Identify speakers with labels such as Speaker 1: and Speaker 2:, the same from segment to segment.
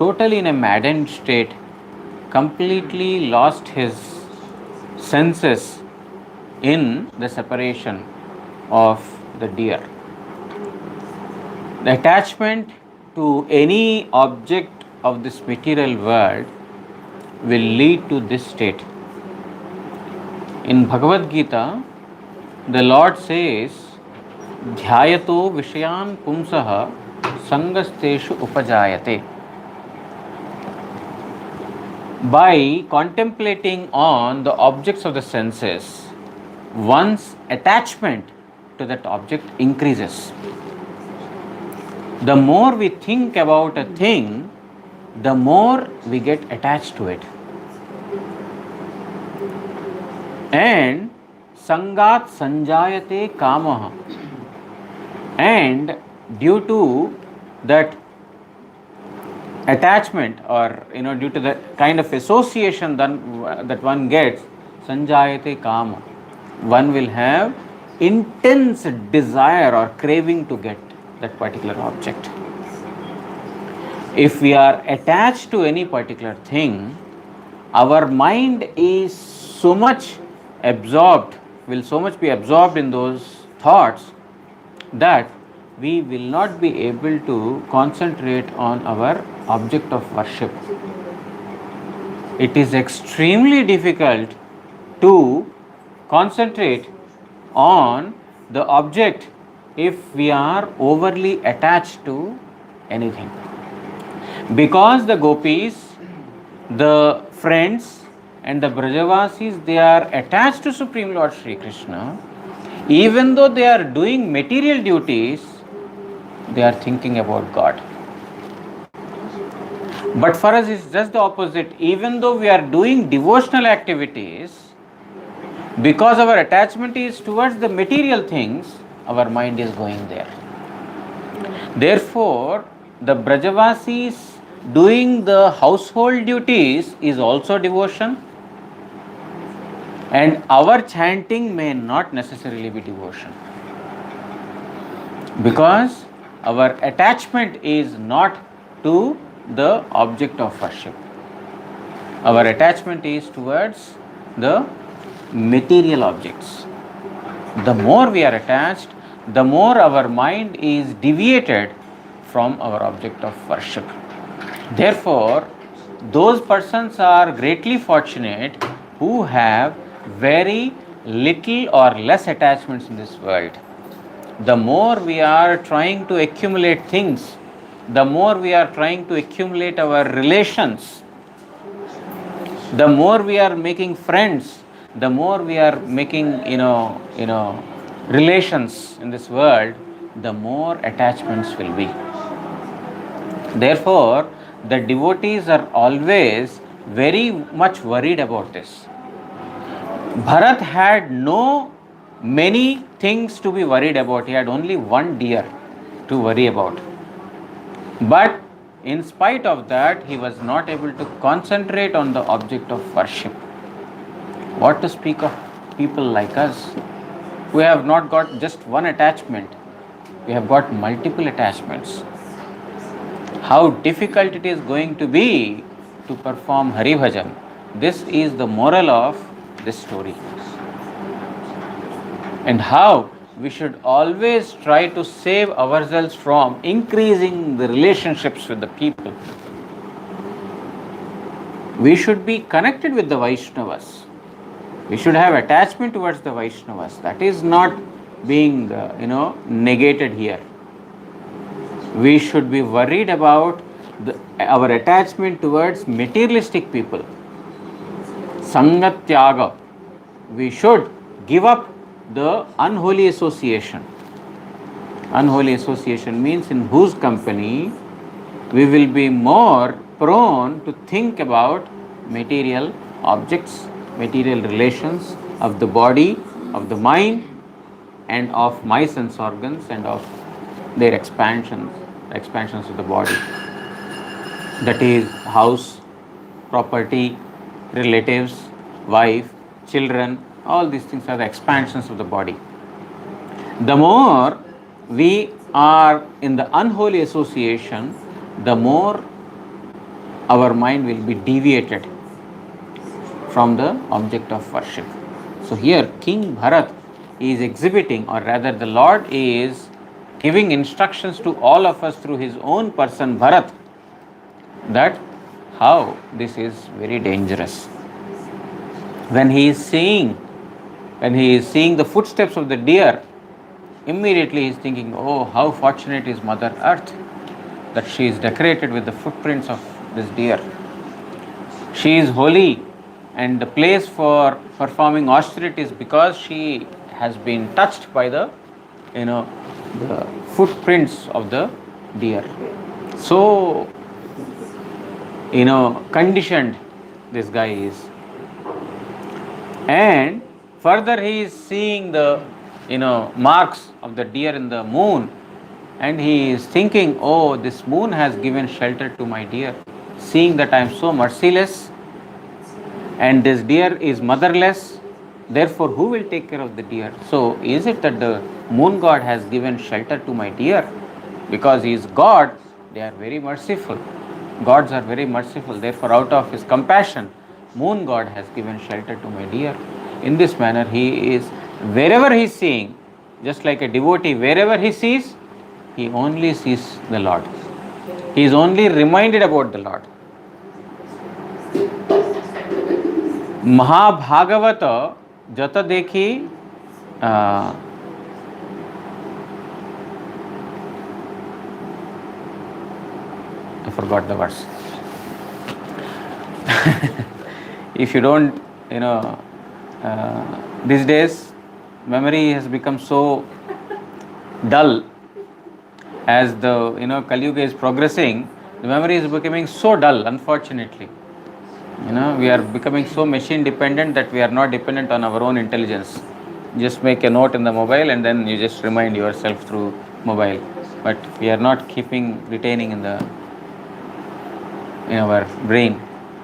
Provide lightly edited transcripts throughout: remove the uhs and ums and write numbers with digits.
Speaker 1: totally in a maddened state, completely lost his senses in the separation of the deer. The attachment to any object of this material world will lead to this state. In Bhagavad Gita, the Lord says, Dhyayato Vishayan Pumsaha Sangasteshu Upajayate. By contemplating on the objects of the senses, one's attachment to that object increases. The more we think about a thing, the more we get attached to it. And Sangat Sanjayate Kamaha. And due to that attachment, or due to the kind of association that one gets, Sanjayate Kama, one will have intense desire or craving to get that particular object. If we are attached to any particular thing, our mind is so much absorbed, will so much be absorbed in those thoughts that we will not be able to concentrate on our object of worship. It is extremely difficult to concentrate on the object if we are overly attached to anything. Because the gopis, the friends and the Brajavasis, they are attached to Supreme Lord Sri Krishna, even though they are doing material duties, they are thinking about God. But for us it's just the opposite. Even though we are doing devotional activities, because our attachment is towards the material things, our mind is going there. Therefore, the Brajavasis doing the household duties is also devotion, and our chanting may not necessarily be devotion, because our attachment is not to the object of worship. Our attachment is towards the material objects. The more we are attached, the more our mind is deviated from our object of worship. Therefore, those persons are greatly fortunate who have very little or less attachments in this world. The more we are trying to accumulate things, the more we are trying to accumulate our relations, the more we are making friends, the more we are making relations in this world, the more attachments will be. Therefore, the devotees are always very much worried about this. Bharat had no many things to be worried about. He had only one deer to worry about. But in spite of that, he was not able to concentrate on the object of worship. What to speak of people like us, who have not got just one attachment, we have got multiple attachments. How difficult it is going to be to perform Hari Bhajan. This is the moral of this story. And how we should always try to save ourselves from increasing the relationships with the people. We should be connected with the Vaishnavas. We should have attachment towards the Vaishnavas. That is not being negated here. We should be worried about our attachment towards materialistic people. Sangat Tyaga. We should give up the unholy association. Unholy association means in whose company we will be more prone to think about material objects, material relations of the body, of the mind, and of my sense organs, and of their expansions of the body. That is house, property, relatives, wife, children, all these things are the expansions of the body. The more we are in the unholy association, the more our mind will be deviated from the object of worship. So here King Bharat is exhibiting, or rather the Lord is giving instructions to all of us through his own person Bharat, that how this is very dangerous. When he is seeing the footsteps of the deer, immediately he is thinking, oh, how fortunate is Mother Earth that she is decorated with the footprints of this deer. She is holy and the place for performing austerities because she has been touched by the footprints of the deer. So conditioned this guy is. And further he is seeing the marks of the deer in the moon, and he is thinking, oh, this moon has given shelter to my deer, seeing that I am so merciless and this deer is motherless, therefore who will take care of the deer? So is it that the moon god has given shelter to my deer? Because he is God, they are very merciful. Gods are very merciful, therefore out of his compassion, moon god has given shelter to my deer. In this manner he is, wherever he is seeing, just like a devotee, wherever he sees, he only sees the Lord. He is only reminded about the Lord. Mahabhagavata jata dekhi I forgot the verse. If you don't, these days memory has become so dull. As the Kali Yuga is progressing, the memory is becoming so dull, unfortunately. We are becoming so machine dependent that we are not dependent on our own intelligence. Just make a note in the mobile and then you just remind yourself through mobile. But we are not retaining in our brain.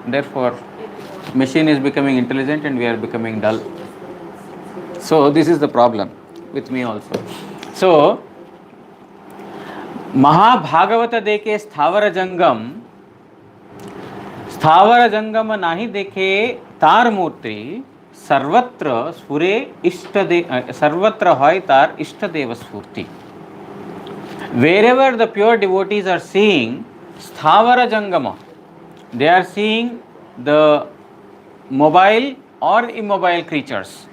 Speaker 1: Therefore, machine is becoming intelligent and we are becoming dull. So this is the problem with me also. So महाभागवत देखे स्थावर जंगम नाही देखे तार मूर्ति सर्वत्र स्फुरे सर्वत्र होय तार इष्ट देव स्फूर्ति. Wherever the pure devotees are seeing sthavara jangama, they are seeing the mobile or immobile creatures.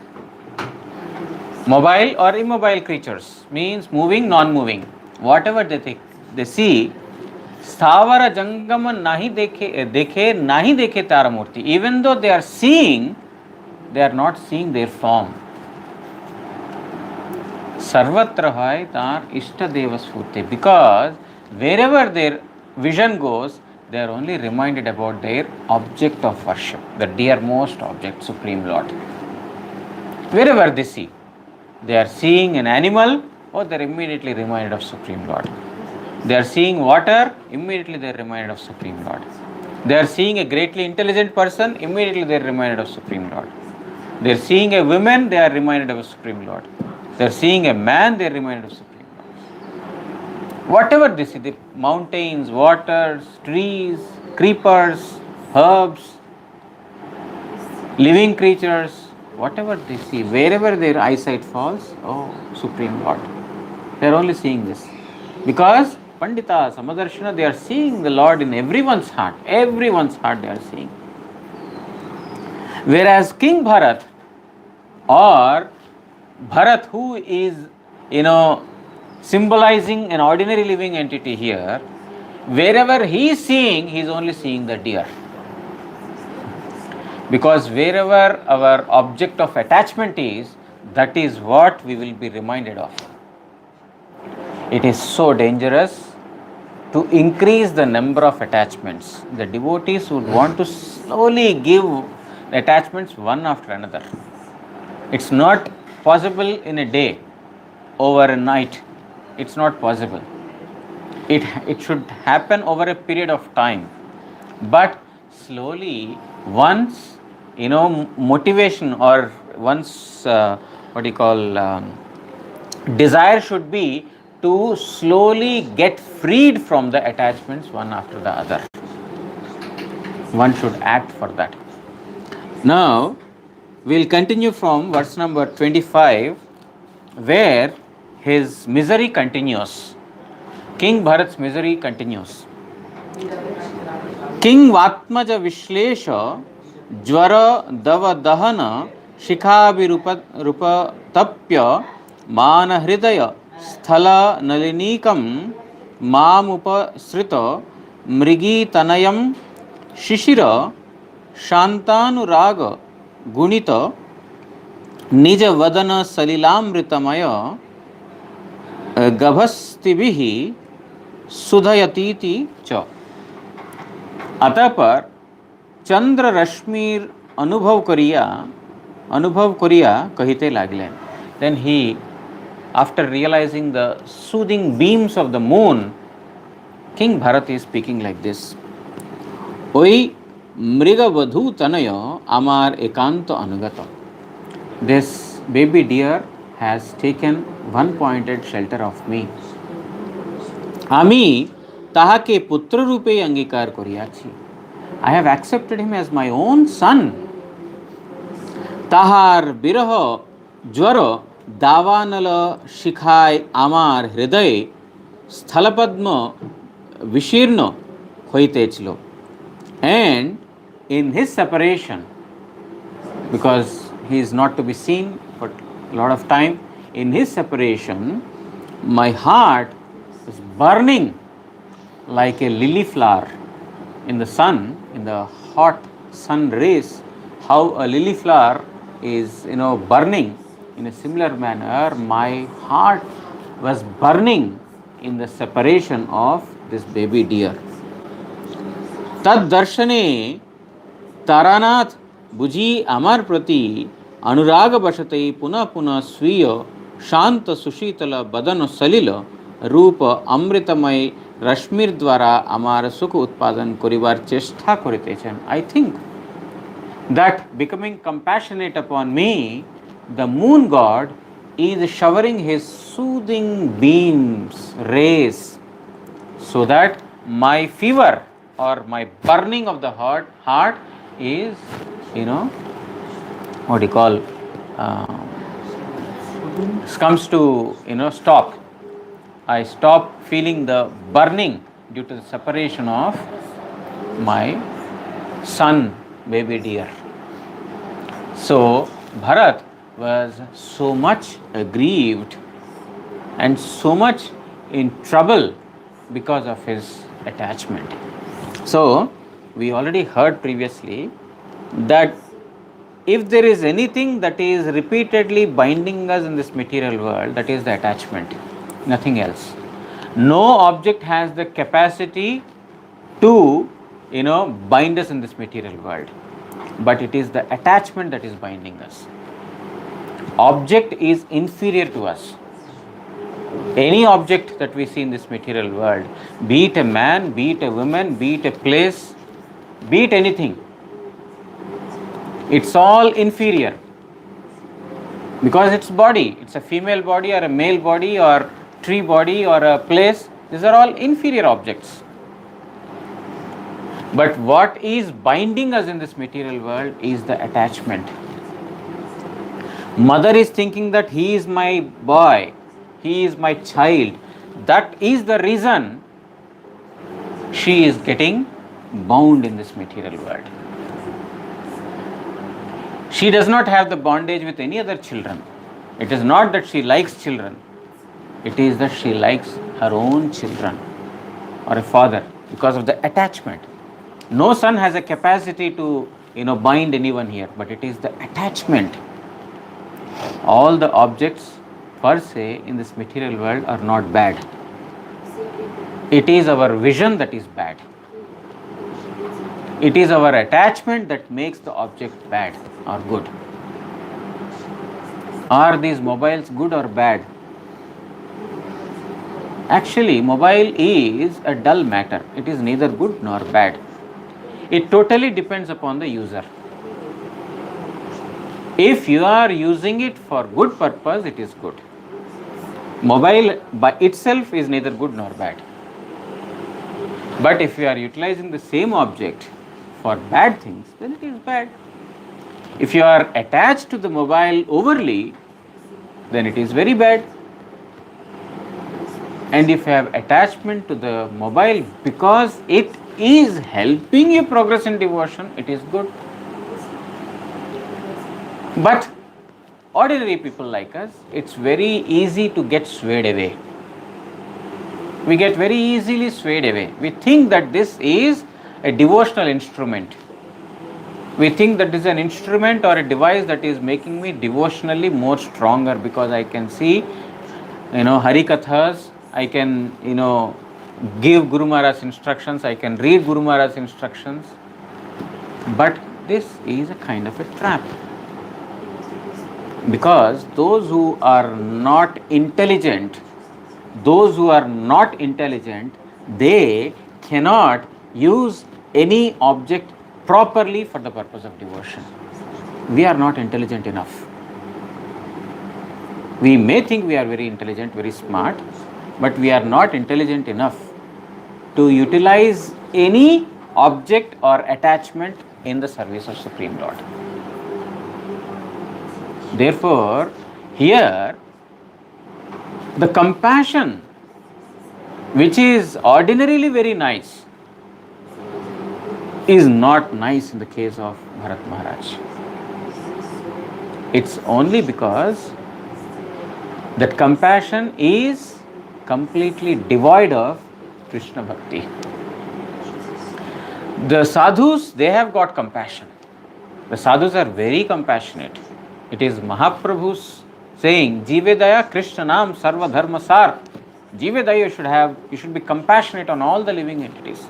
Speaker 1: Mobile or immobile creatures means moving, non-moving. Whatever they see, sthavara jangama nahi dekhe nahi dekhe taramurti. Even though they are seeing, they are not seeing their form. Sarvatra hai tar ishta deva sfurti. Because wherever their vision goes, they are only reminded about their object of worship, the dearmost object, Supreme Lord. Wherever they see, they are seeing an animal, or they are immediately reminded of Supreme Lord. They are seeing water, immediately they are reminded of Supreme Lord. They are seeing a greatly intelligent person, immediately they are reminded of Supreme Lord. They are seeing a woman, they are reminded of Supreme Lord. They are seeing a man, they are reminded of Supreme Lord. Whatever they see, the mountains, waters, trees, creepers, herbs, living creatures, whatever they see, wherever their eyesight falls, oh, Supreme Lord. They are only seeing this. Because Pandita, Samadarshana, they are seeing the Lord in everyone's heart. Everyone's heart they are seeing. Whereas King Bharat, or Bharat, who is, symbolizing an ordinary living entity here, wherever he is seeing, he is only seeing the deer. Because wherever our object of attachment is, that is what we will be reminded of. It is so dangerous to increase the number of attachments. The devotees would want to slowly give attachments one after another. It's not possible in a day, over a night. It's not possible. It should happen over a period of time. But slowly, once motivation or once desire should be to slowly get freed from the attachments one after the other. One should act for that. Now, we'll continue from verse number 25, where his misery continues. King Bharat's misery continues. King Vatmaja Vishlesha Jwara Dava Dahana Shikhabirupatapya Mana Hridaya Sthala Nalinikam Mamupasrita Mrigi Tanayam Shishira Shantanuraga Gunita Nija Vadana Salilamritamaya Gabhastibihi Sudhayatiti Cha. अतः पर चंद्र रश्मिर अनुभव करिया कहिते लागलेन. Then he, after realizing the soothing beams of the moon, King Bharat is speaking like this. Oi mrigavadhu tanaya amar ekanto anugata. This baby deer has taken one-pointed shelter of me. Ami তাহাকে পুত্ররূপে অঙ্গীকার করিয়াছি. I have accepted him as my own son. তাহার বিরহ জ্বর দাবানল শিখায় আমার হৃদয়ে স্থলপদ্ম বিশীর্ণ হইতেছিল. And in his separation, because he is not to be seen for a lot of time, in his separation, my heart is burning like a lily flower in the sun, in the hot sun rays. How a lily flower is, burning, in a similar manner my heart was burning in the separation of this baby deer. Tad darshane taranath buji amar prati anuraga bashate puna puna swiya shanta sushitala badana salila रूप अमृतमय रश्मिर द्वारा आमार सुख उत्पादन करिवार चेष्टा करितेछेन. I think that becoming compassionate upon me, the moon god is showering his soothing beams, rays, so that my fever or my burning of the heart is, what do you call, comes to, stop. I stop feeling the burning due to the separation of my son, baby deer. So Bharat was so much aggrieved and so much in trouble because of his attachment. So we already heard previously that if there is anything that is repeatedly binding us in this material world, that is the attachment. Nothing else. No object has the capacity to, bind us in this material world. But it is the attachment that is binding us. Object is inferior to us. Any object that we see in this material world, be it a man, be it a woman, be it a place, be it anything, it's all inferior. Because it's body, it's a female body or a male body or tree body or a place, these are all inferior objects. But what is binding us in this material world is the attachment. Mother is thinking that he is my boy, he is my child. That is the reason she is getting bound in this material world. She does not have the bondage with any other children. It is not that she likes children. It is that she likes her own children or a father because of the attachment. No son has a capacity to, bind anyone here, but it is the attachment. All the objects per se in this material world are not bad. It is our vision that is bad. It is our attachment that makes the object bad or good. Are these mobiles good or bad? Actually, mobile is a dull matter. It is neither good nor bad. It totally depends upon the user. If you are using it for good purpose, it is good. Mobile by itself is neither good nor bad. But if you are utilizing the same object for bad things, then it is bad. If you are attached to the mobile overly, then it is very bad. And if you have attachment to the mobile because it is helping you progress in devotion, it is good. But ordinary people like us, it's very easy to get swayed away. We get very easily swayed away. We think that this is a devotional instrument. We think that this is an instrument or a device that is making me devotionally more stronger, because I can see, Hari Kathas, I can, give Guru Maharaj's instructions, I can read Guru Maharaj's instructions. But this is a kind of a trap. Because those who are not intelligent, they cannot use any object properly for the purpose of devotion. We are not intelligent enough. We may think we are very intelligent, very smart, but we are not intelligent enough to utilize any object or attachment in the service of Supreme Lord. Therefore, here, the compassion, which is ordinarily very nice, is not nice in the case of Bharat Maharaj. It's only because that compassion is completely devoid of Krishna Bhakti. The sadhus, they have got compassion. The sadhus are very compassionate. It is Mahaprabhu's saying, Jivedaya Krishna Nam Sarva Dharma Sar. Jivedaya you should be compassionate on all the living entities.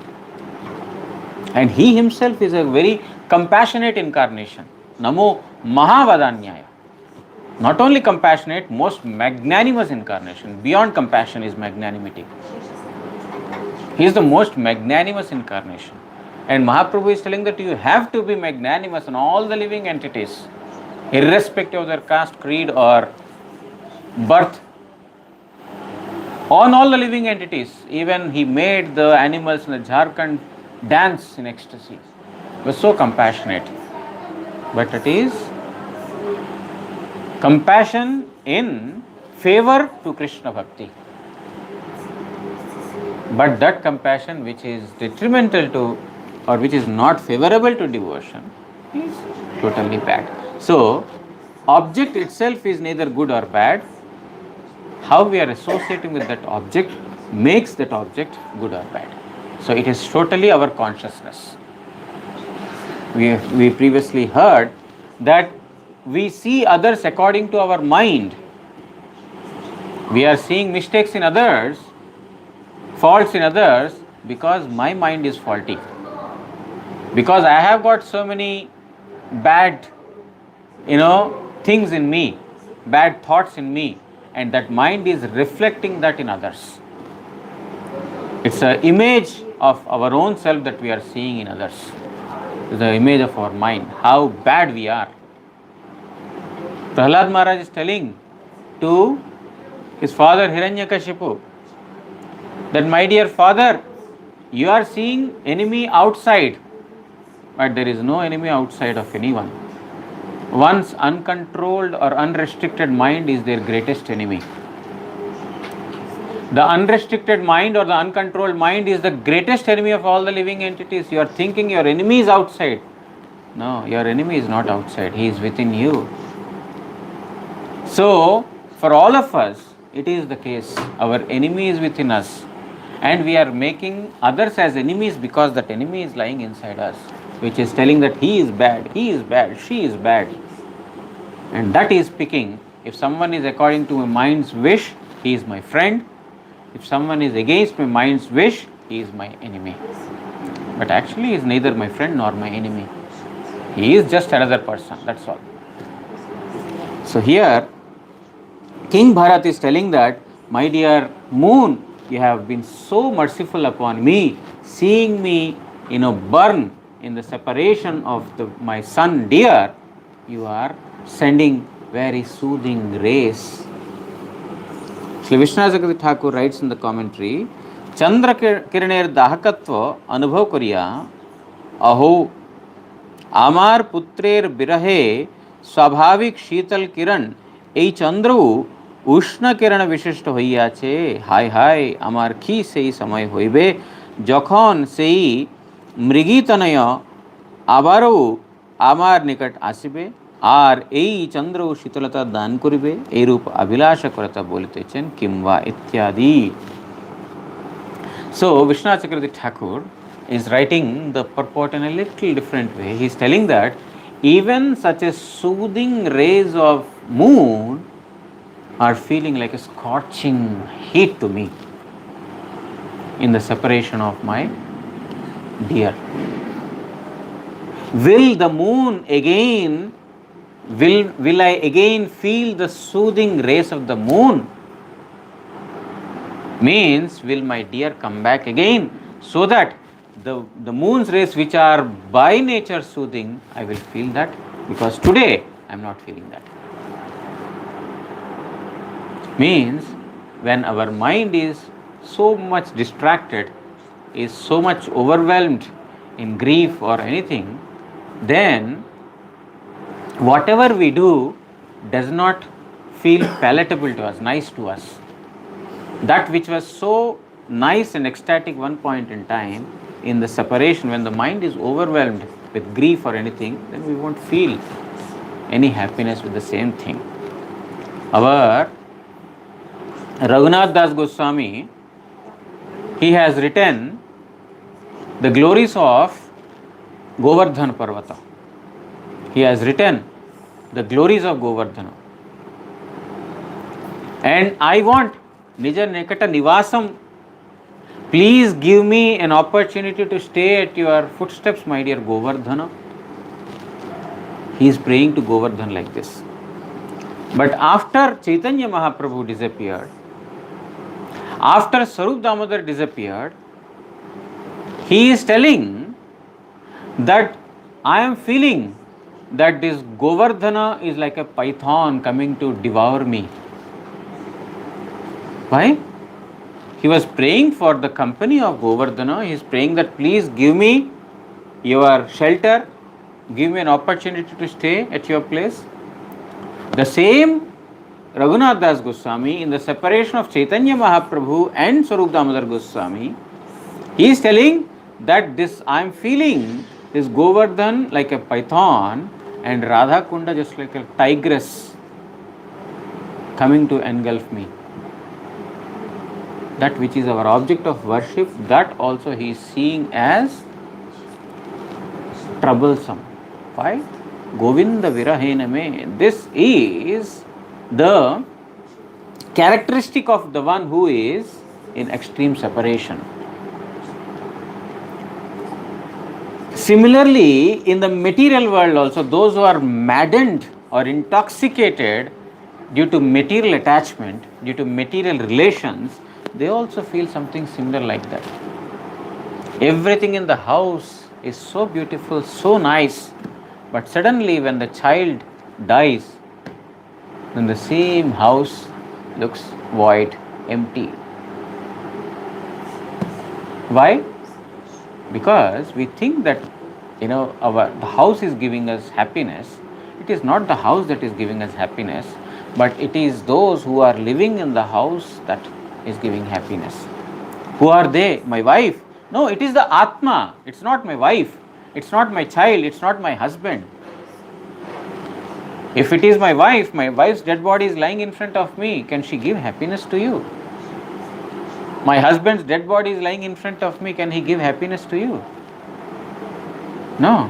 Speaker 1: And he himself is a very compassionate incarnation. Namo Mahavadanyaya. Not only compassionate, most magnanimous incarnation. Beyond compassion is magnanimity. He is the most magnanimous incarnation. And Mahaprabhu is telling that you have to be magnanimous on all the living entities, irrespective of their caste, creed or birth. On all the living entities. Even he made the animals in the Jharkhand dance in ecstasy. He was so compassionate. But it is compassion in favor to Krishna Bhakti. But that compassion which is detrimental to, or which is not favorable to devotion, is totally bad. So, object itself is neither good or bad. How we are associating with that object makes that object good or bad. So, it is totally our consciousness. We previously heard that we see others according to our mind. We are seeing mistakes in others, faults in others, because my mind is faulty. Because I have got so many bad, things in me, bad thoughts in me, and that mind is reflecting that in others. It's an image of our own self that we are seeing in others. It's the image of our mind, how bad we are. Prahlad Maharaj is telling to his father Hiranyakashipu that, my dear father, you are seeing enemy outside, but there is no enemy outside of anyone. One's uncontrolled or unrestricted mind is their greatest enemy. The unrestricted mind or the uncontrolled mind is the greatest enemy of all the living entities. You are thinking your enemy is outside. No, your enemy is not outside. He is within you. So, for all of us, it is the case. Our enemy is within us. And we are making others as enemies because that enemy is lying inside us, which is telling that he is bad, she is bad. And that is speaking. If someone is according to my mind's wish, he is my friend. If someone is against my mind's wish, he is my enemy. But actually, he is neither my friend nor my enemy. He is just another person, that's all. So here, King Bharat is telling that, my dear moon, you have been so merciful upon me, seeing me, burn in the separation of my son dear. You are sending very soothing rays. Sri Vishwanath Thakur writes in the commentary, Chandra Kiraner Dahakatva Anubhav Koriya Aho আমার পুত্রের বিরহে স্বাভাবিক শীতল কিরণ এই চন্দ্রও উষ্ণ কিরণ বিশিষ্ট হইয়াছে। হায় হায়, আমার কি সেই সময় হইবে যখন সেই মৃগীতনয় আবারও আমার নিকট আসিবে আর এই চন্দ্র শীতলতা দান করিবে, এইরূপ অভিলাষ করতা বলিতেছেন কিংবা ইত্যাদি। So Vishwanath Chakravarti Thakur is writing the purport in a little different way. He is telling that even such a soothing rays of moon are feeling like a scorching heat to me in the separation of my dear. Will the moon again, will I again feel the soothing rays of the moon? Means, will my dear come back again, so that the moon's rays, which are by nature soothing, I will feel that, because today I am not feeling that. Means, when our mind is so much distracted, is so much overwhelmed in grief or anything, then whatever we do does not feel palatable to us, nice to us. That which was so nice and ecstatic one point in time, in the separation, when the mind is overwhelmed with grief or anything, then we won't feel any happiness with the same thing. Our Raghunath Das Goswami, he has written the glories of Govardhan Parvata. He has written the glories of Govardhana. And I want Nija Nekata Nivasam, please give me an opportunity to stay at your footsteps, my dear Govardhana. He is praying to Govardhan like this. But after Chaitanya Mahaprabhu disappeared, after Sarup Damodar disappeared, he is telling that I am feeling that this Govardhana is like a python coming to devour me. Why? He was praying for the company of Govardhana. He is praying that please give me your shelter, give me an opportunity to stay at your place. The same Raghunath Das Goswami, in the separation of Chaitanya Mahaprabhu and Sarup Damodar Goswami, he is telling that this I am feeling this Govardhan like a python and Radha Kunda just like a tigress coming to engulf me. That which is our object of worship, that also he is seeing as troublesome. Why? Govinda Virahena me. This is the characteristic of the one who is in extreme separation. Similarly, in the material world also, those who are maddened or intoxicated due to material attachment, due to material relations, they also feel something similar like that. Everything in the house is so beautiful, so nice, but suddenly when the child dies, then the same house looks void, empty. Why? Because we think that the house is giving us happiness. It is not the house that is giving us happiness, but it is those who are living in the house that is giving happiness. Who are they? My wife? No, it is the Atma. It's not my wife. It's not my child. It's not my husband. If it is my wife's dead body is lying in front of me, can she give happiness to you? My husband's dead body is lying in front of me, can he give happiness to you? No.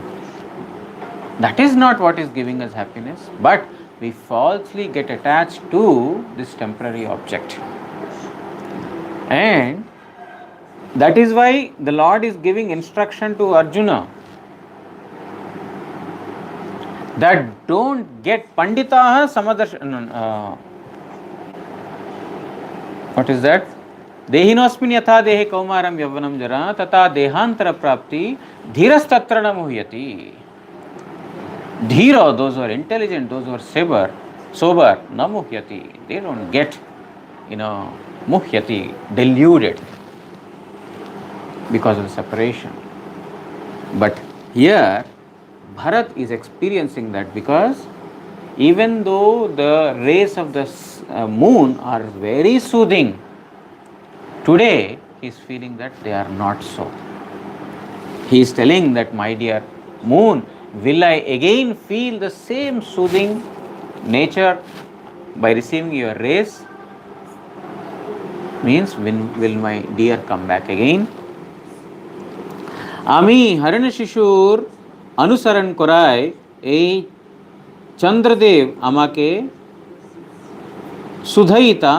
Speaker 1: That is not what is giving us happiness, but we falsely get attached to this temporary object. And that is why the Lord is giving instruction to Arjuna that don't get panditaha what is that? Dehinosmin yatha dehe kaumaram yavvanam jara tata dehantara prapti dhirastatra na muhyati. Dhira, those who are intelligent, those who are sober, na muhyati. They don't get, muhyati, deluded because of the separation. But here, Bharat is experiencing that, because even though the rays of the moon are very soothing, today he is feeling that they are not so. He is telling that, my dear moon, will I again feel the same soothing nature by receiving your rays? Means, when will my dear come back again? আমি হরিণ শিশুর অনুসরণ করায় এই চন্দ্রদেব আমাকে সুধয়িতা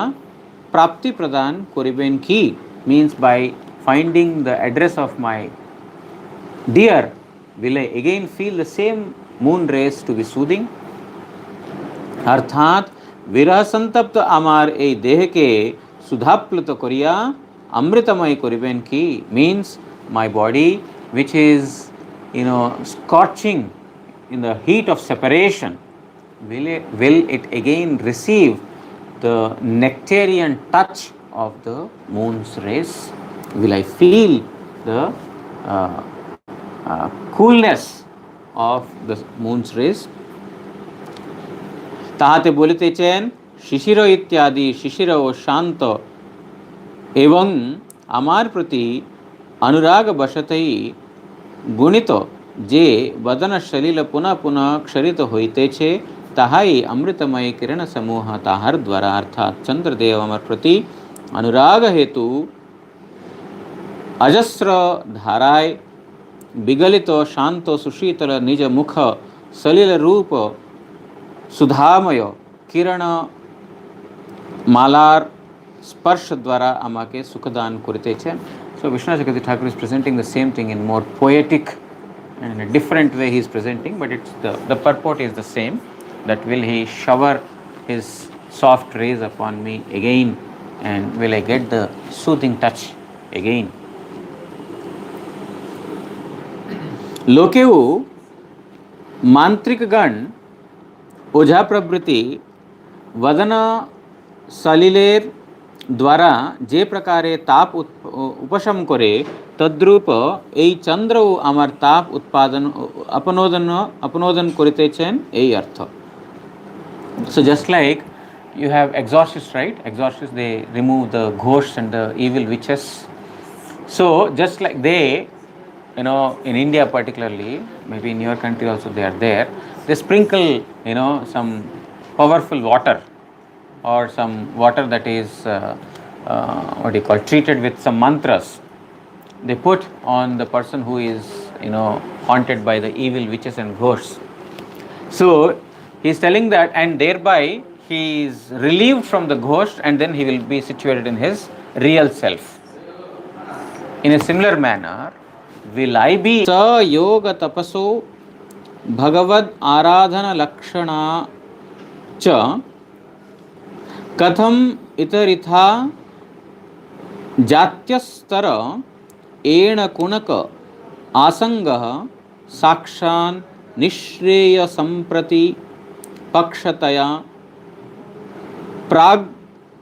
Speaker 1: প্রাপ্তি প্রদান করিবেন কি? Means, by finding the address of my dear, will I again feel the same moon rays to be soothing? অর্থাৎ বিরহ সন্তপ্ত আমার এই দেহকে সুধাপ্লুত করিয়া অমৃতময় করিবেন কি? Means, my body which is scorching in the heat of separation, will it again receive the nectarian touch of the moon's rays? Will I feel the coolness of the moon's rays? তাহাতে বলিতেছেন, শিশির ইত্যাদি শিশির ও শান্ত এবং আমার প্রতি অনুরাগ বশতই গুণিত যে বদন সলিল পুনঃ পুনঃ ক্ষরিত হইতেছে, তাহাই অমৃতময় কিরণ সমূহ তাহার দ্বারা। অর্থাৎ চন্দ্রদেব আমার প্রতি অনুরাগ হেতু অজস্র ধারায় বিগলিত শান্ত সুশীতল নিজ মুখ সলিল রূপ সুধাময় কিরণ মালার স্পর্শ দ্বারা আমাকে সুখদান করিতেছেন। So Vishwanath Chakravarti Thakur is presenting the same thing in more poetic and in a different way he is presenting, but it's the purport is the same, that will he shower his soft rays upon me again, and will I get the soothing touch again. লোকেও মান্ত্রিকগণ ওঝা প্রভৃতি वदन सलिलेर द्वारा जे प्रकारे ताप उपशम करे, तद्रूप এই চন্দ্র আমার তাপ উৎপাদন अपनोदन করিতেছেন, এই অর্থ। So just like you have exorcists, right? Exorcists, they remove the ghosts and the evil witches. So just like they, in India particularly, maybe in your country also they are there, they sprinkle, some powerful water or some water that is treated with some mantras. They put on the person who is haunted by the evil witches and ghosts. So he is telling that, and thereby he is relieved from the ghost, and then he will be situated in his real self. In a similar manner, will I be sa yoga tapaso bhagavad aradhana lakshana cha कथम इतरिथा जात्यस्तर and कुणक आसंग साक्षान निश्रेय संप्रति पक्षतया प्राग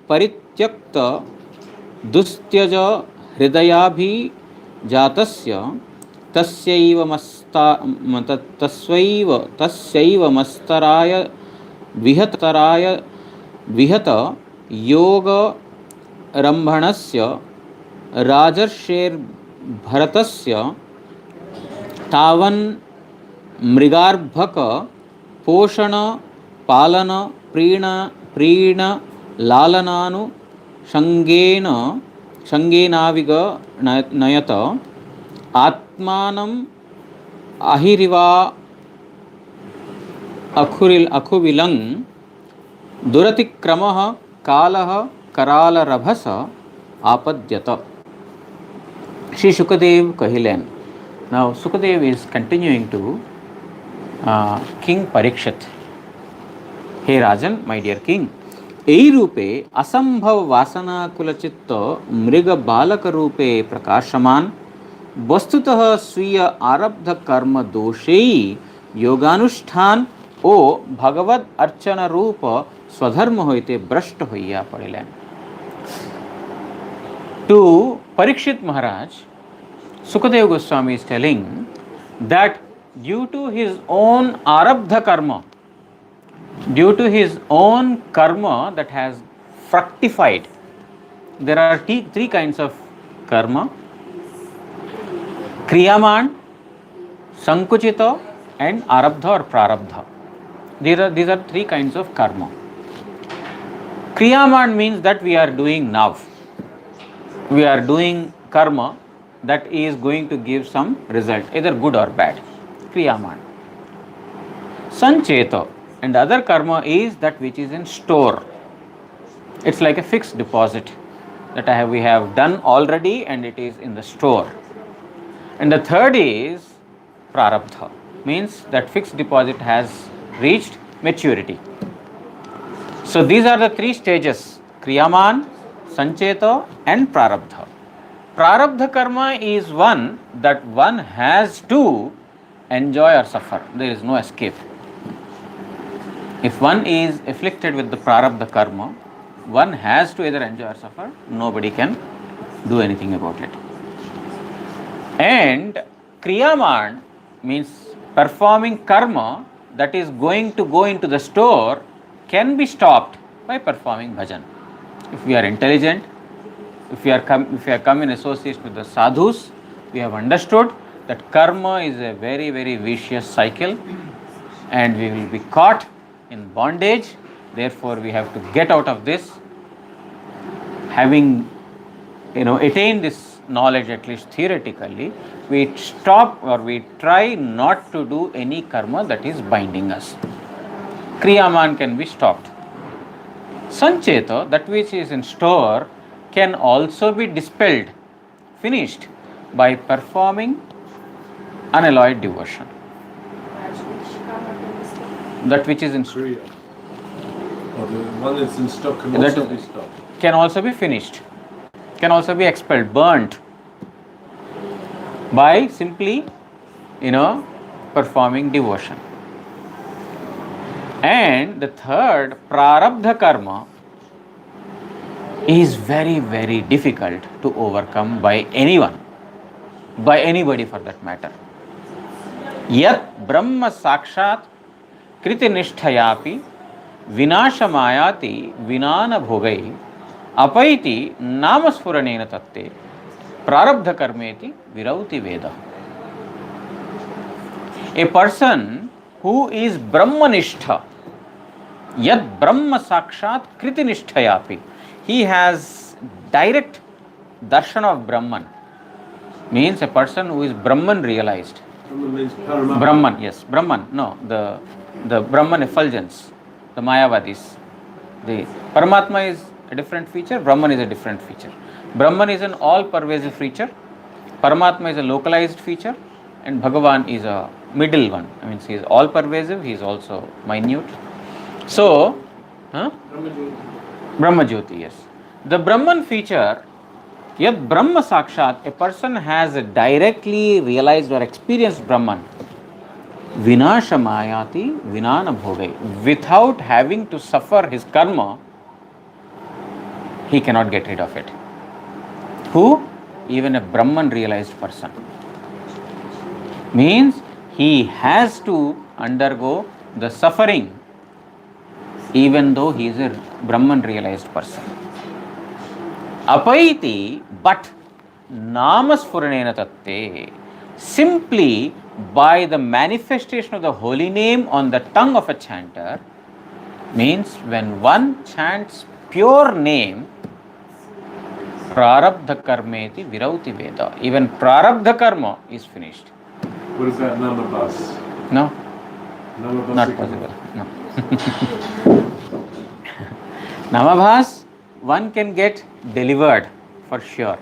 Speaker 1: परित्यक्त दुस्त्यज हृदयाभि जातस्य तस्यैव मस्तराय विहतराय विहत योग रंभणस्य राजर्षेर भरतस्य तावन मृगार्भक पोषण पालन प्रीण लालनानु संगेनाविग नयत आत्मानं अहिरिवा अखुविलं दुरतिक्रमः कालः करालरभस आपद्यत. Shri Shukadev Kahilen. Now Sukadev is continuing to King Parikshit. Hey Rajan, my dear king, এই রূপে असंभव वासना कुलचित्त मृग बालक रूपे प्रकाशमान वस्तुतः स्वीय आरब्ध कर्म दोषेई योगानुष्ठान ও ভগবদ অর্চনা রূপ স্বধর্ম হইতে ভ্রষ্ট হইয়া পড়িলেন. To Parikshit Maharaj, Sukadeva Goswami is telling that due to his own arabdha karma, due to his own karma that has fructified. There are three kinds of karma: kriyaman, sankuchita, and arabdha or prarabdha. These are three kinds of karma. Kriyaman means that we are doing now. We are doing karma that is going to give some result, either good or bad. Kriyaman. Sancheta, and the other karma is that which is in store. It's like a fixed deposit that we have done already and it is in the store. And the third is prarabdha, means that fixed deposit has reached maturity. So these are the three stages: kriyaman, sancheta, and prarabdha. Prarabdha karma is one that one has to enjoy or suffer. There is no escape. If one is afflicted with the prarabdha karma, one has to either enjoy or suffer. Nobody can do anything about it. And kriyaman means performing karma that is going to go into the store can be stopped by performing bhajan. If we are intelligent, if we have come in association with the sadhus, we have understood that karma is a very, very vicious cycle and we will be caught in bondage. Therefore, we have to get out of this. Having attained this knowledge, at least theoretically, we stop or we try not to do any karma that is binding us. Kriyaman can be stopped. Sancheta, that which is in store, can also be dispelled, finished, by performing unalloyed devotion. That which is in store.
Speaker 2: The one that's in stock can also be stopped.
Speaker 1: Can also be finished, can also be expelled, burnt, by simply, performing devotion. And the third, prarabdha karma, is very, very difficult to overcome by anyone, by anybody for that matter. Yat brahma sakshat kriti nishtayapi vinashamayati vinana bhogai apaiti namaspuranena tatte prarabdha karmeti virauti veda. A person who is brahmanishtha, yad brahma sakshat kriti nishtayapi, he has direct darshan of Brahman, means a person who is Brahman realized.
Speaker 2: Brahman means Paramatma.
Speaker 1: Brahman, yes, Brahman, no, the Brahman effulgence, the Mayavadis. The Paramatma is a different feature, Brahman is a different feature. Brahman is an all-pervasive feature, Paramatma is a localized feature, and Bhagavan is a middle one. I mean, he is all-pervasive, he is also minute. So, Brahma Jyoti, yes. The Brahman feature, yet Brahma Sakshat, a person has directly realized or experienced Brahman. Vinashamayati vinana bhogai. Without having to suffer his karma, he cannot get rid of it. Who? Even a Brahman realized person. Means he has to undergo the suffering even though he is a Brahman realized person. Apaiti, but namaspuranena tatte, simply by the manifestation of the holy name on the tongue of a chanter, means when one chants pure name, prarabdha karmeti virauti veda, even prarabdha karma is finished.
Speaker 2: What is that, namabhas?
Speaker 1: No,
Speaker 2: Namabhas
Speaker 1: not possible. No. Namabhas, one can get delivered for sure,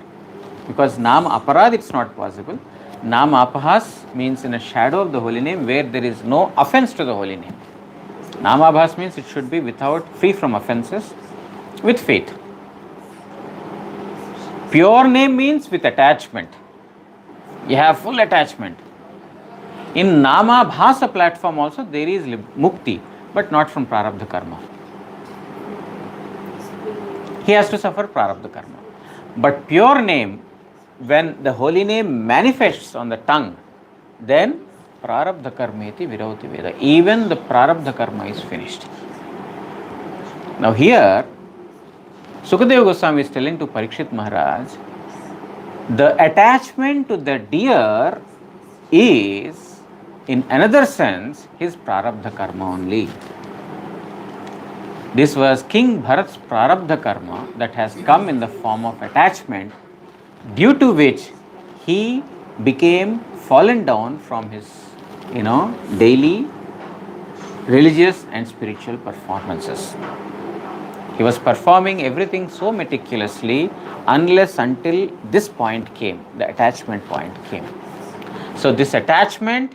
Speaker 1: because Nam Aparad it's not possible. Nam Apahas means in a shadow of the holy name where there is no offense to the holy name. Namabhas means it should be without, free from offenses, with faith. Pure name means with attachment. You have full attachment. In Namabhasa platform also there is mukti, but not from prarabdha karma. He has to suffer prarabdha karma. But pure name, when the holy name manifests on the tongue, then prarabdha karmeti virauti veda. Even the prarabdha karma is finished. Now here, Sukadeva Goswami is telling to Parikshit Maharaj, the attachment to the deer is, in another sense, his prarabdha karma only. This was King Bharat's prarabdha karma that has come in the form of attachment, due to which he became fallen down from his, daily religious and spiritual performances. He was performing everything so meticulously unless until this point came, the attachment point came. So this attachment,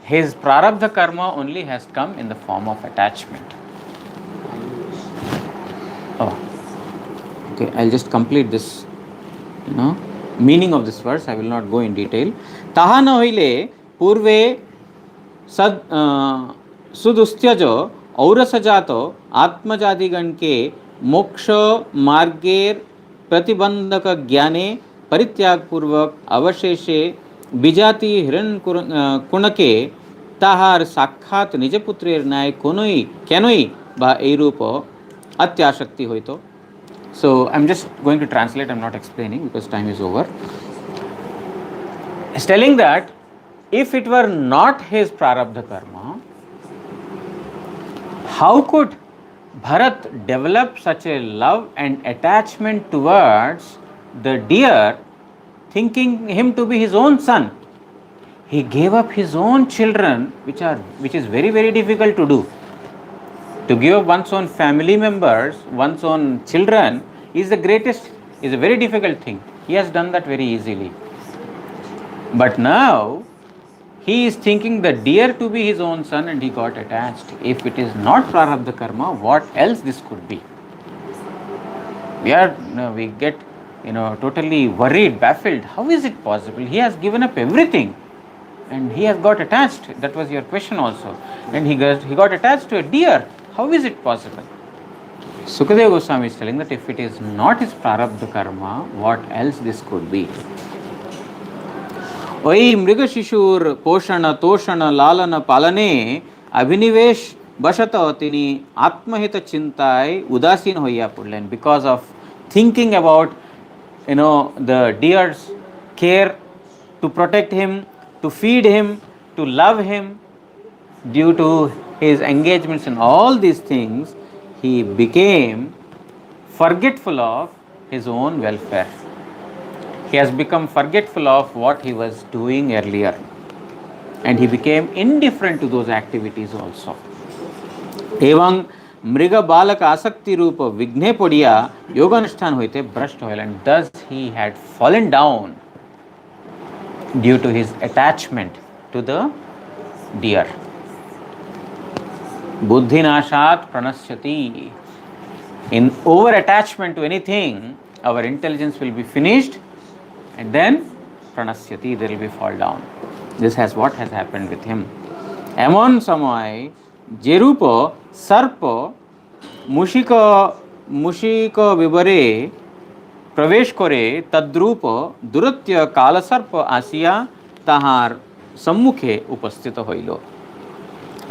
Speaker 1: his prarabdha karma only has come in the form of attachment. Oh, okay, I'll just complete this, meaning of this verse. I will not go in detail. Taha na hoile purve sad सुदुस्त्यज औरसजात आत्मजादिगण के मोक्ष मार्गेर प्रतिबंधक ज्ञाने परित्याग पूर्वक अवशेषे विजाति हिरण कुणके ताहार साक्षात निजपुत्रेर न्याय कोनोई केनोई बा एई रूप अत्याशक्ति होइतो. So I'm just going to translate, I'm not explaining because time is over. It's telling that if it were not his prarabdha karma, how could Bharat develop such a love and attachment towards the deer, thinking him to be his own son? He gave up his own children, which is very, very difficult to do. To give up one's own family members, one's own children is a very difficult thing. He has done that very easily. But now, he is thinking the deer to be his own son and he got attached. If it is not prarabdha karma, what else this could be? We get totally worried, baffled. How is it possible? He has given up everything and he has got attached. That was your question also. And he got attached to a deer. How is it possible? Sukadeva Goswami is telling that if it is not his prarabdha karma, what else this could be? वही मृग शिशुर पोषण तोषण लालन पालने अभिनिवेश बशत तिनी आत्महित चिंताय उदासीन होइया पड़लेन. Because of thinking about the deer's care, to protect him, to feed him, to love him, due to his engagements in all these things, he became forgetful of his own welfare. He has become forgetful of what he was doing earlier, and he became indifferent to those activities also. एवं मृग बालक आसक्ति रूप विघ्ने पड़िया योगानुष्ठान होते भ्रष्ट होइल, and thus he had fallen down due to his attachment to the deer. Buddhi nashat pranashyati. In over attachment to anything, our intelligence will be finished, and then pranasyati, there will be fall down. This has what has happened with him. Emon samay jerupa sarpa mushika vibare pravesh kore tadrupa duratya kala sarpa asiya tahar sammukhe upasthita hoilo.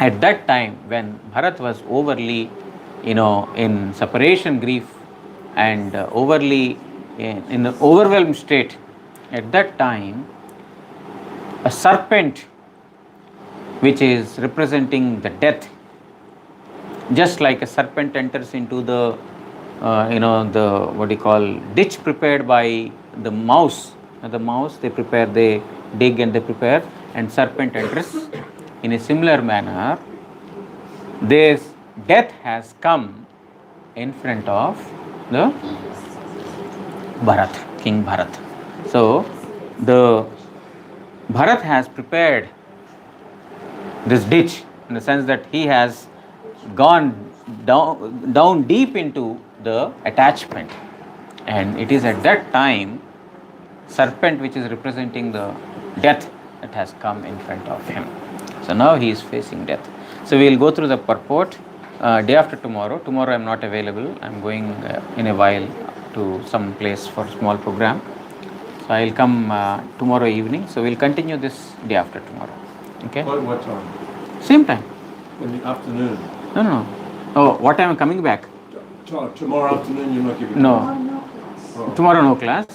Speaker 1: At that time, when Bharat was overly, in separation grief and overly in an overwhelmed state, at that time, a serpent, which is representing the death, just like a serpent enters into the, ditch prepared by the mouse. The mouse, they dig and they prepare, and serpent enters. In a similar manner, this death has come in front of the Bharat, King Bharat. So, the Bharat has prepared this ditch in the sense that he has gone down deep into the attachment, and it is at that time serpent, which is representing the death, that has come in front of him. So now he is facing death. So we will go through the purport day after tomorrow. Tomorrow I am not available. I am going in a while to some place for a small program. So I will come tomorrow evening. So we will continue this day after tomorrow. Okay.
Speaker 2: What time?
Speaker 1: Same time.
Speaker 2: In the afternoon.
Speaker 1: No. Oh, what time am I coming back?
Speaker 2: Tomorrow afternoon you're not giving
Speaker 1: No.
Speaker 2: class? Oh.
Speaker 1: Tomorrow no class.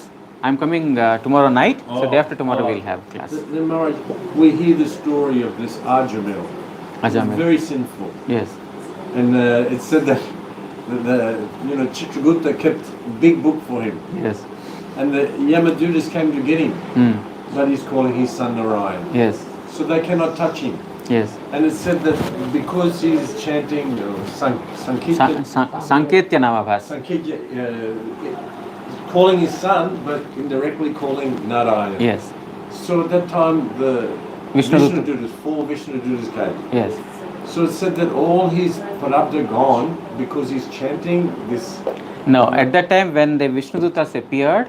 Speaker 1: I'm coming tomorrow night. So day after tomorrow
Speaker 2: oh.
Speaker 1: we'll have class.
Speaker 2: Then Maharaj, we hear the story of this Ajamil.
Speaker 1: Ajamil.
Speaker 2: Very sinful.
Speaker 1: Yes.
Speaker 2: And it said that Chitragutta kept a big book for him.
Speaker 1: Yes.
Speaker 2: And the Yamadutas came to get him. But he's calling his son Narayan.
Speaker 1: Yes.
Speaker 2: So they cannot touch him.
Speaker 1: Yes.
Speaker 2: And it said that because he's chanting Sankirtan,
Speaker 1: Sanketya Namabhas.
Speaker 2: calling his son, but indirectly calling Narayan.
Speaker 1: Yes.
Speaker 2: So at that time, the
Speaker 1: Vishnudutas.
Speaker 2: 4 Vishnudutas came.
Speaker 1: Yes.
Speaker 2: So it said that all his parabdha gone because he's chanting this.
Speaker 1: No, at that time when the Vishnudutas appeared,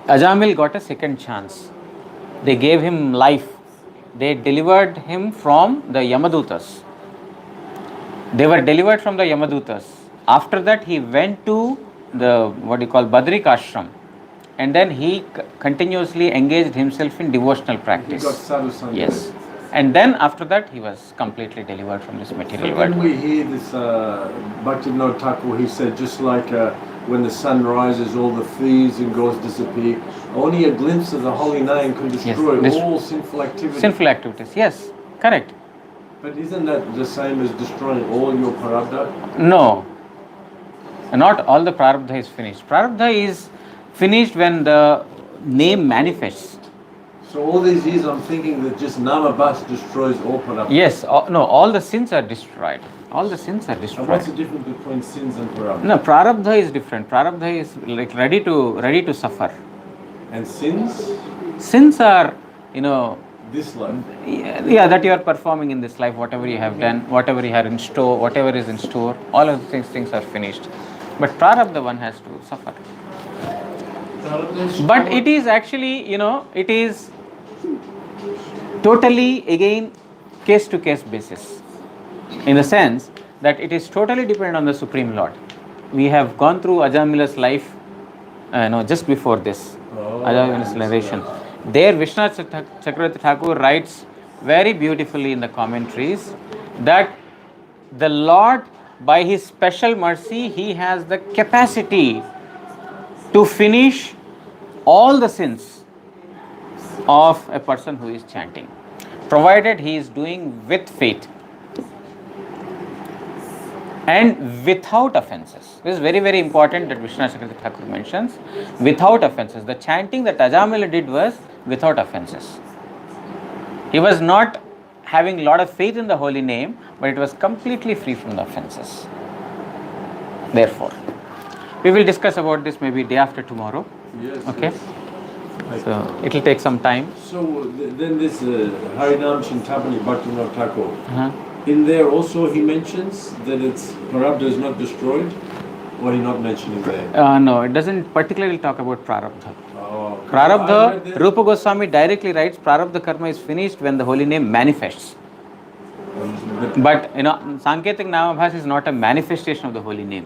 Speaker 1: Ajamil got a second chance. They gave him life. They delivered him from the Yamadutas. They were delivered from the Yamadutas. After that, he went to the Badrik ashram, and then he continuously engaged himself in devotional practice.
Speaker 2: He got sadhu sangha.
Speaker 1: Yes. And then after that, he was completely delivered from this material world.
Speaker 2: When we hear this Bhaktivinoda Thakur, he said just like when the sun rises, all the thieves and gods disappear. Only a glimpse of the holy name can destroy all sinful activities.
Speaker 1: Sinful activities, yes, correct.
Speaker 2: But isn't that the same as destroying all your prarabdha?
Speaker 1: No, not all the prarabdha is finished. Prarabdha is finished when the name manifests.
Speaker 2: So all these years I'm thinking that just namabhas destroys all prarabdha.
Speaker 1: Yes, no, all the sins are destroyed. All the sins are destroyed.
Speaker 2: And what's the difference between sins and prarabdha?
Speaker 1: No, prarabdha is different. Prarabdha is like ready to suffer.
Speaker 2: And sins?
Speaker 1: Sins are,
Speaker 2: this life.
Speaker 1: Yeah, that you are performing in this life, whatever you have done, whatever you have in store, whatever is in store, all of these things are finished. But prarabdha one has to suffer. But it is actually, it is totally again case to case basis. In the sense that it is totally dependent on the Supreme Lord. We have gone through Ajamila's life just before this. Ajamila's narration. There Vishwanath Chakravarti Thakur writes very beautifully in the commentaries that the Lord, by his special mercy, he has the capacity to finish all the sins of a person who is chanting, provided he is doing with faith and without offenses. This is very, very important that Vishwanath Chakravarti Thakur mentions. Without offenses. The chanting that Ajamila did was without offenses. He was not having a lot of faith in the holy name, but it was completely free from the offenses. Therefore, we will discuss about this maybe day after tomorrow.
Speaker 2: Yes.
Speaker 1: Okay.
Speaker 2: Yes.
Speaker 1: So it will take some time.
Speaker 2: So then this Harinam Chintamani Bhaktivinoda Thakur, in there also he mentions that its prarabdha is not destroyed, or he not mentioning there?
Speaker 1: No, it doesn't particularly talk about prarabdha.
Speaker 2: Oh,
Speaker 1: Prarabdha, Rupa Goswami directly writes prarabdha karma is finished when the holy name manifests. But Sanketik Namabhas is not a manifestation of the holy name.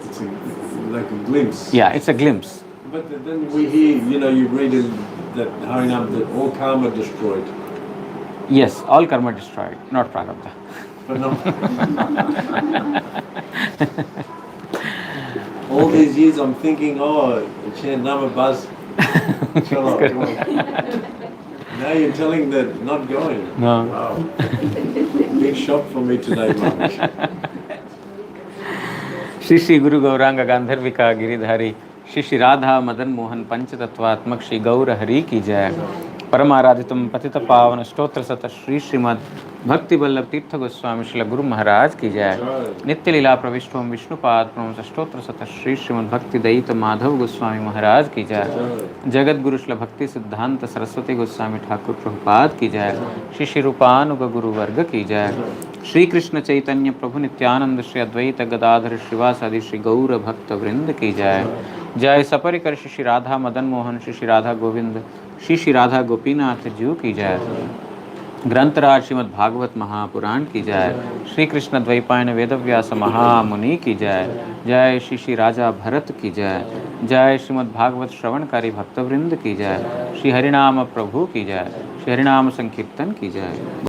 Speaker 2: It's like a glimpse.
Speaker 1: Yeah, it's a glimpse.
Speaker 2: But then we hear, you read in that Harinam that all karma destroyed.
Speaker 1: Yes, all karma destroyed, not prarabdha.
Speaker 2: But no. All these years I'm thinking, chant Namabhas. Now you're telling that not going.
Speaker 1: No.
Speaker 2: Wow. Big shock for me today, Maharaj.
Speaker 1: Shri Guru Gauranga Gandharvika Giridhari Shri Radha Madan Mohan Panchatattvaatmak Shri Gaura Hari ki jai. Paramaradhitam Patita Pavana Stotra Sata Shri Srimad Bhakti Vallabh Tirtha Goswami Shri Guru Maharaj ki jai. Nitya Lila Pravishtam Vishnupad Pramasa Stotra Sata Shri Srimad Bhakti Daita Madhav Goswami Maharaj ki jai. Jagat Guru Shri Bhakti Siddhanta Saraswati Goswami Thakur Prabhupada ki jai. Shri Shri Rupanuga Guru Varga ki jai. Shri Krishna Chaitanya Prabhu Nityananda Shri Advaita Gadadhar Shrivasadi Shri Gaura Bhakta Vrinda ki jai. Jai Saparikar Shri Radha Madan Mohan Shri Radha Govind Shri Radha Gopinath Ju ki jai. ग्रंथराज Shrimad Bhagavat Mahapuran की जय. श्री कृष्ण द्वैपायन वेदव्यास महामुनि की जय. जय श्री श्री राजा भरत की जय. जय श्रीमद् भागवत श्रवणकारी भक्तवृंद की जय. श्री हरिनाम प्रभु की जय. हरिनाम संकीर्तन की जय।